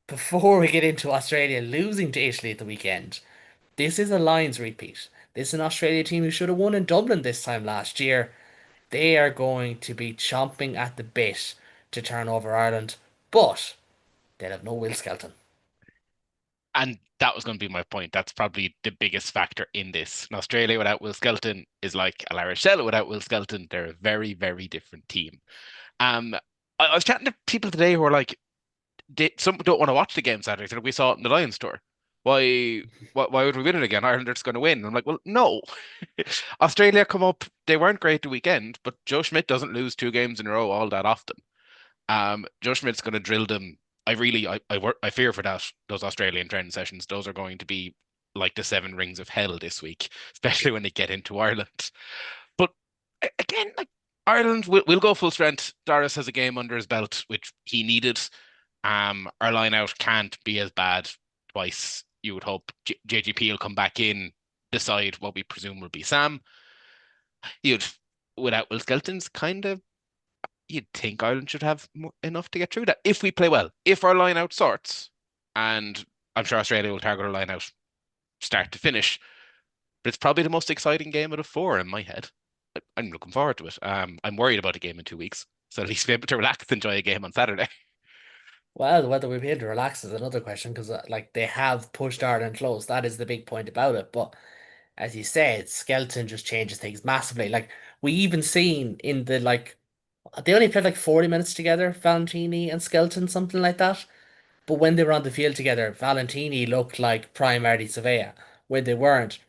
before we get into Australia losing to Italy at the weekend. This is a Lions repeat. This is an Australia team who should have won in Dublin this time last year. They are going to be chomping at the bit to turn over Ireland, but they'll have no Will Skelton. And that was going to be my point. That's probably the biggest factor in this. And Australia without Will Skelton is like a La Rochelle without Will Skelton. They're a very, very different team. I was chatting to people today who are like, some don't want to watch the game Saturday. So we saw it in the Lions tour. Why would we win it again? Ireland are just going to win. And I'm like, well, no. Australia come up. They weren't great the weekend, but Joe Schmidt doesn't lose 2 games in a row all that often. Joe Schmidt's going to drill them. I fear for that. Those Australian training sessions. Those are going to be like the 7 rings of hell this week, especially when they get into Ireland. But again, like Ireland will go full strength. Doris has a game under his belt, which he needed. Our line out can't be as bad twice. You would hope JGP will come back in, decide what we presume will be Sam. Without Will Skelton's you'd think Ireland should have enough to get through that if we play well. If our line out sorts, and I'm sure Australia will target our line out start to finish, but it's probably the most exciting game of the 4 in my head. I'm looking forward to it. I'm worried about a game in 2 weeks, so at least be able to relax and enjoy a game on Saturday. Well, whether we'll be able to relax is another question, because they have pushed Ireland close. That is the big point about it. But as you said, Skelton just changes things massively. Like we even seen in the they only played like 40 minutes together, Valentini and Skelton, something like that. But when they were on the field together, Valentini looked like prime Artie Savea. When they weren't,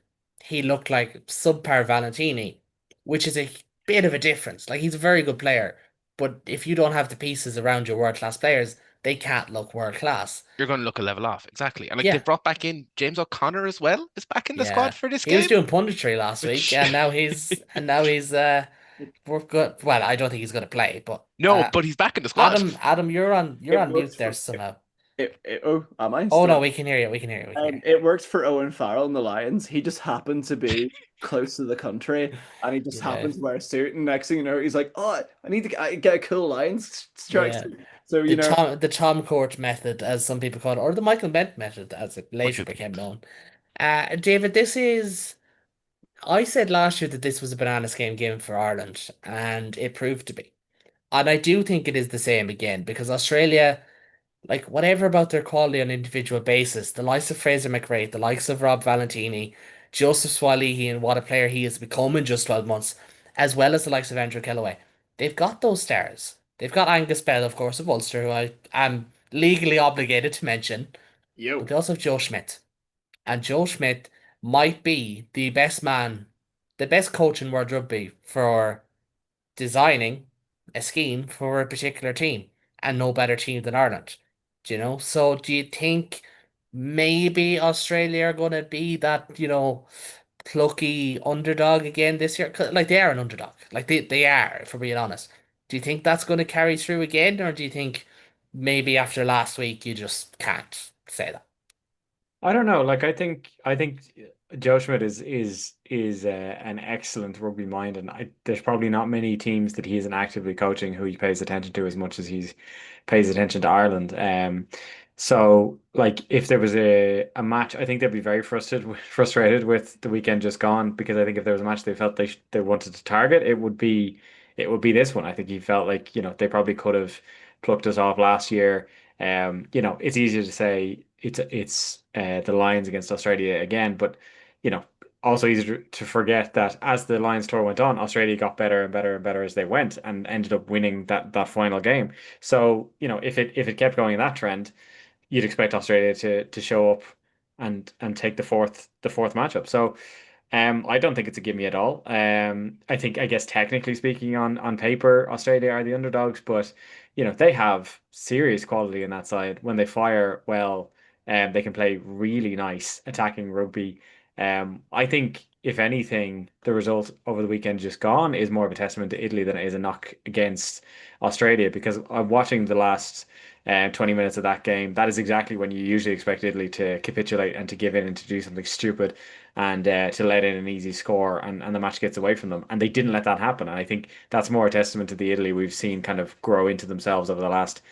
he looked like subpar Valentini, which is a bit of a difference. Like he's a very good player, but if you don't have the pieces around your world class players, they can't look world class. You're going to look a level off. Exactly. And like Yeah, they've brought back in James O'Connor as well, is back in the squad yeah. for this He was game, doing punditry last week, which and now he's we're good. Well, I don't think he's going to play, but no, but he's back in the squad. Adam, you're It on works mute there for somehow. oh, am I Oh no, still? we can hear you. We can hear you. We can hear It worked for Owen Farrell and the Lions. He just happened to be close to the country, and he just you. Yeah, happened to wear a suit. And next thing you know, he's like, "Oh, I need to get a cool Lions strike yeah. suit." So The Tom Court method, as some people call it, or the Michael Bent method, as it Much later of became known. David, this is. I said last year that this was a banana skin game for Ireland, and it proved to be. And I do think it is the same again because Australia, like whatever about their quality on an individual basis, the likes of Fraser McRae, the likes of Rob Valentini, Joseph Swalihi, and what a player he has become in just 12 months, as well as the likes of Andrew Kellaway, they've got those stars. They've got Angus Bell, of course, of Ulster, who I am legally obligated to mention, but yo, they also have Joe Schmidt. And Joe Schmidt might be the best man, the best coach in World Rugby for designing a scheme for a particular team, and no better team than Ireland. Do you know? So do you think maybe Australia are going to be that, plucky underdog again this year? 'Cause, like they are an underdog. Like they are, if we're being honest. Do you think that's going to carry through again, or do you think maybe after last week you just can't say that? I don't know. Like I think Joe Schmidt is an excellent rugby mind, and there's probably not many teams that he isn't actively coaching who he pays attention to as much as he's pays attention to Ireland. So like if there was a match, I think they'd be very frustrated with the weekend just gone because I think if there was a match they felt they wanted to target, it would be this one. I think he felt like they probably could have plucked us off last year. It's easier to say it's the Lions against Australia again, but you know, also easy to forget that as the Lions tour went on, Australia got better and better and better as they went and ended up winning that final game. So, if it kept going in that trend, you'd expect Australia to show up and take the fourth matchup. So I don't think it's a gimme at all. I guess technically speaking, on paper, Australia are the underdogs, but they have serious quality in that side. When they fire well, they can play really nice attacking rugby. I think if anything, the result over the weekend just gone is more of a testament to Italy than it is a knock against Australia because I'm watching the last 20 minutes of that game. That is exactly when you usually expect Italy to capitulate and to give in and to do something stupid and to let in an easy score and the match gets away from them. And they didn't let that happen. And I think that's more a testament to the Italy we've seen kind of grow into themselves over the last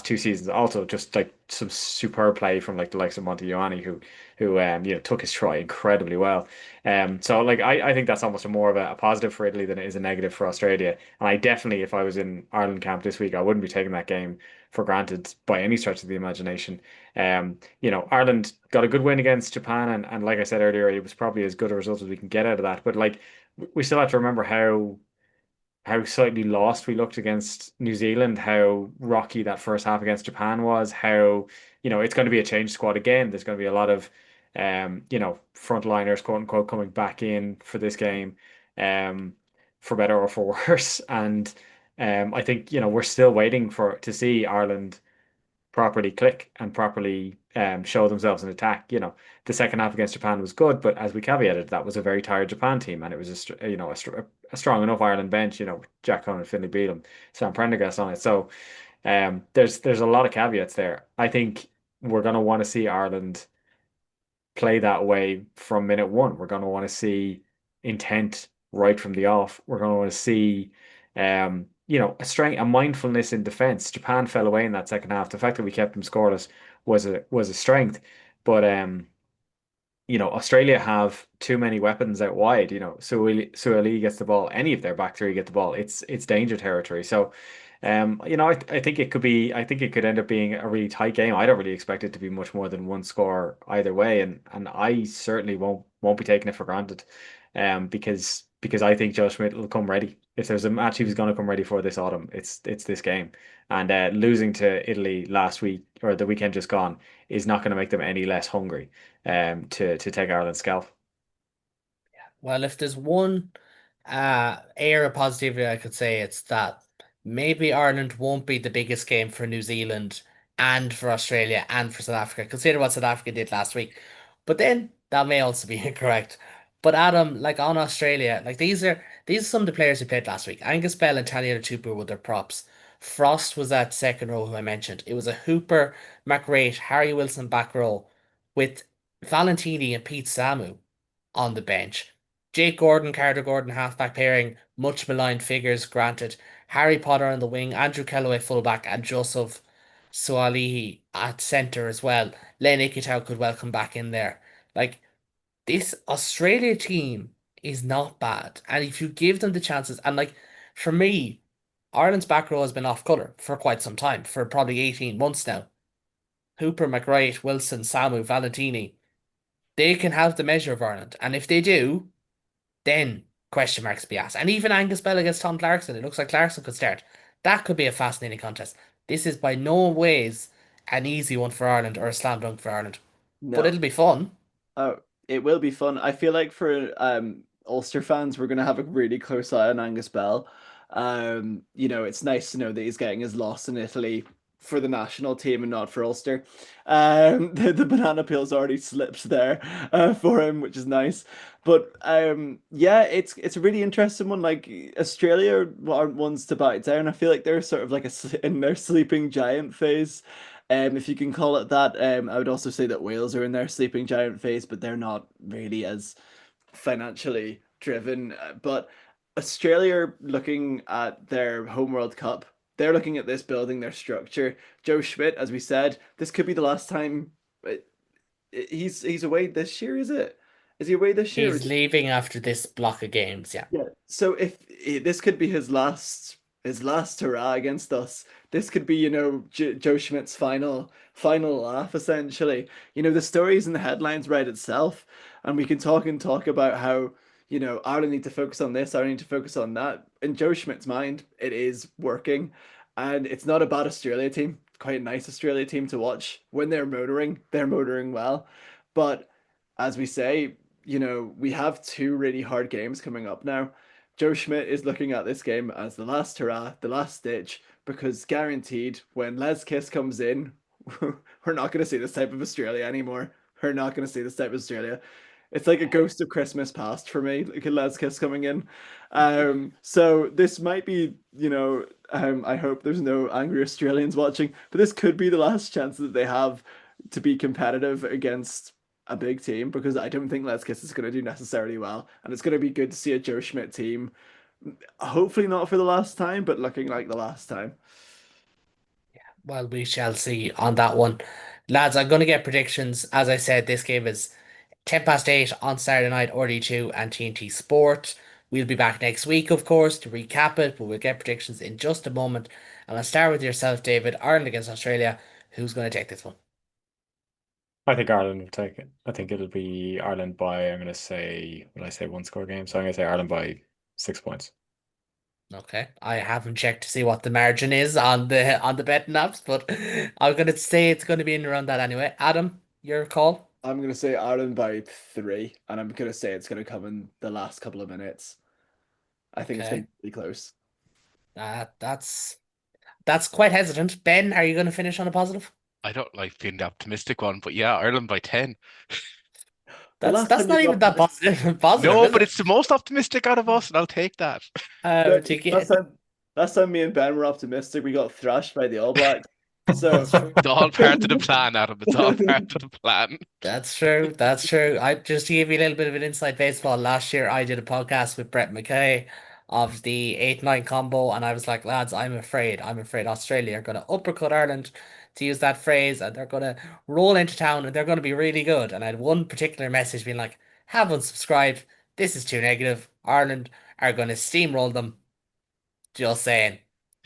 two seasons. Also, just like some superb play from like the likes of Monty Ioane, who took his try incredibly well. So like I think that's almost more of a positive for Italy than it is a negative for Australia. And I definitely, if I was in Ireland camp this week, I wouldn't be taking that game for granted by any stretch of the imagination. Ireland got a good win against Japan, and like I said earlier, it was probably as good a result as we can get out of that. But like we still have to remember how slightly lost we looked against New Zealand, how rocky that first half against Japan was, how, it's going to be a change squad again. There's going to be a lot of, frontliners, quote unquote, coming back in for this game, um, for better or for worse. And I think, we're still waiting to see Ireland properly click and properly show themselves in attack. The second half against Japan was good, but as we caveated, that was a very tired Japan team, and it was a strong enough Ireland bench. Jack Cohen and Finlay Bealham, Sam Prendergast on it. So there's a lot of caveats there. I think we're going to want to see Ireland play that way from minute one. We're going to want to see intent right from the off. We're going to want to see, a strength, a mindfulness in defense. Japan fell away in that second half. The fact that we kept them scoreless was a strength, but Australia have too many weapons out wide. Suoli gets the ball, any of their back three get the ball. It's danger territory. So I think it could end up being a really tight game. I don't really expect it to be much more than one score either way, and I certainly won't be taking it for granted, because I think Joe Schmidt will come ready. If there's a match he was going to come ready for this autumn, it's this game. And losing to Italy last week or the weekend just gone is not going to make them any less hungry to take Ireland's scalp. Well, if there's one Air of positivity, I could say it's that maybe Ireland won't be the biggest game for New Zealand and for Australia and for South Africa. Consider what South Africa did last week. But then that may also be incorrect. But Adam, like on Australia, like these are some of the players who played last week. Angus Bell and Taniela Tupou with their props. Frost was that second row who I mentioned. It was a Hooper, McRae, Harry Wilson back row with Valentini and Pete Samu on the bench. Jake Gordon, Carter Gordon, halfback pairing, much maligned figures, granted. Harry Potter on the wing, Andrew Kellaway fullback, and Joseph Sualihi at centre as well. Len Ikitau could welcome back in there. Like, this Australia team is not bad. And if you give them the chances, and like, for me, Ireland's back row has been off colour for quite some time, for probably 18 months now. Hooper, McWright, Wilson, Samu, Valentini, they can have the measure of Ireland. And if they do, then question marks be asked. And even Angus Bell against Tom Clarkson, it looks like Clarkson could start. That could be a fascinating contest. This is by no ways an easy one for Ireland or a slam dunk for Ireland, but No. it'll be fun. Oh, it will be fun. I feel like for Ulster fans, we're gonna have a really close eye on Angus Bell. It's nice to know that he's getting his loss in Italy for the national team and not for Ulster. The banana peel's already slipped there for him, which is nice. But yeah, it's a really interesting one. Like Australia aren't ones to back down. I feel like they're sort of like in their sleeping giant phase. If you can call it that. I would also say that Wales are in their sleeping giant phase, but they're not really as financially driven. But Australia are looking at their home World Cup. They're looking at this building their structure. Joe Schmidt, as we said, this could be the last time he's away this year, is it? Is he away this year? He's leaving after this block of games, yeah. Yeah. So if this could be his last hurrah against us, this could be, Joe Schmidt's final laugh essentially. The stories and the headlines write itself, and we can talk about how, Ireland need to focus on this, Ireland need to focus on that. In Joe Schmidt's mind, it is working, and it's not a bad Australia team. Quite a nice Australia team to watch. When they're motoring well. But as we say, we have two really hard games coming up now. Joe Schmidt is looking at this game as the last hurrah, the last ditch, because guaranteed when Les Kiss comes in, we're not going to see this type of Australia anymore. We're not going to see this type of Australia. It's like a ghost of Christmas past for me, like a Les Kiss coming in. So this might be, I hope there's no angry Australians watching, but this could be the last chance that they have to be competitive against a big team, because I don't think Les Kiss is going to do necessarily well, and it's going to be good to see a Joe Schmidt team. Hopefully not for the last time, but looking like the last time. Well, we shall see on that one. Lads, I'm going to get predictions. As I said, this game is 10 past 8 on Saturday night, RD2 and TNT Sport. We'll be back next week, of course, to recap it, but we'll get predictions in just a moment. And I'll start with yourself, David. Ireland against Australia. Who's going to take this one? I think Ireland will take it. I think it'll be Ireland by, I'm going to say, will I say one score game? So I'm going to say Ireland by 6 points. Okay, I haven't checked to see what the margin is on the betting apps, but I'm gonna say it's gonna be in around that anyway. Adam, your call. I'm going to say Ireland by 3, and I'm going to say it's going to come in the last couple of minutes. I think it's going Okay, to be really close. that's quite hesitant. Ben, are you gonna finish on a positive? I don't like being the optimistic one, but yeah, Ireland by 10. The last That's time you not got even that positive. Positive, No, is but it? it's the most optimistic out of us, and I'll take that. To last get time, last time me and Ben were optimistic, we got thrashed by the All Blacks. So that's true. It's all part of the plan, Adam. It's all part of the plan. That's true. That's true. I just to give you a little bit of an inside baseball. Last year, I did a podcast with Brett McKay of the 8-9 combo, and I was like, lads, I'm afraid Australia are going to uppercut Ireland, to use that phrase, and they're going to roll into town, and they're going to be really good. And I had one particular message being like, have unsubscribed. This is too negative. Ireland are going to steamroll them. Just saying.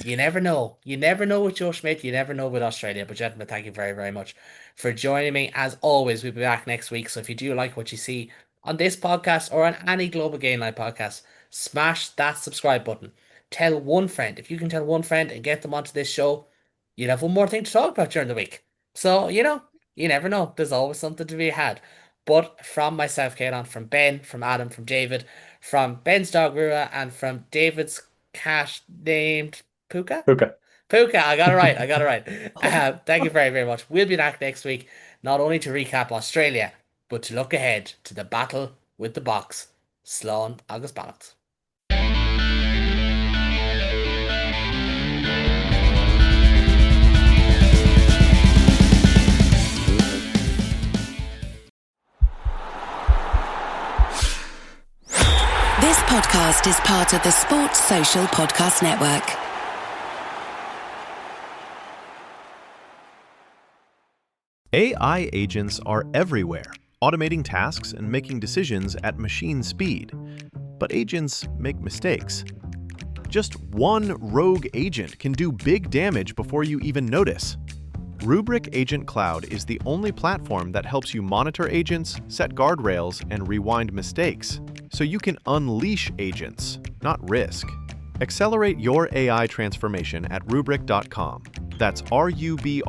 You never know. You never know with Joe Schmidt. You never know with Australia. But gentlemen, thank you very, very much for joining me. As always, we'll be back next week. So if you do like what you see on this podcast or on any Global Game Night podcast, smash that subscribe button. Tell one friend. If you can tell one friend and get them onto this show, you'll have one more thing to talk about during the week. So, you never know. There's always something to be had. But from myself, Kaelan, from Ben, from Adam, from David, from Ben's dog Rua, and from David's cat named Puka. Puka. Puka, I got it right. I got it right. Thank you very, very much. We'll be back next week, not only to recap Australia, but to look ahead to the battle with the box. Slán agus Ballot. This podcast is part of the Sports Social Podcast Network. AI agents are everywhere, automating tasks and making decisions at machine speed. But agents make mistakes. Just one rogue agent can do big damage before you even notice. Rubrik Agent Cloud is the only platform that helps you monitor agents, set guardrails, and rewind mistakes, so you can unleash agents, not risk. Accelerate your AI transformation at Rubrik.com. That's RUBRIK.com.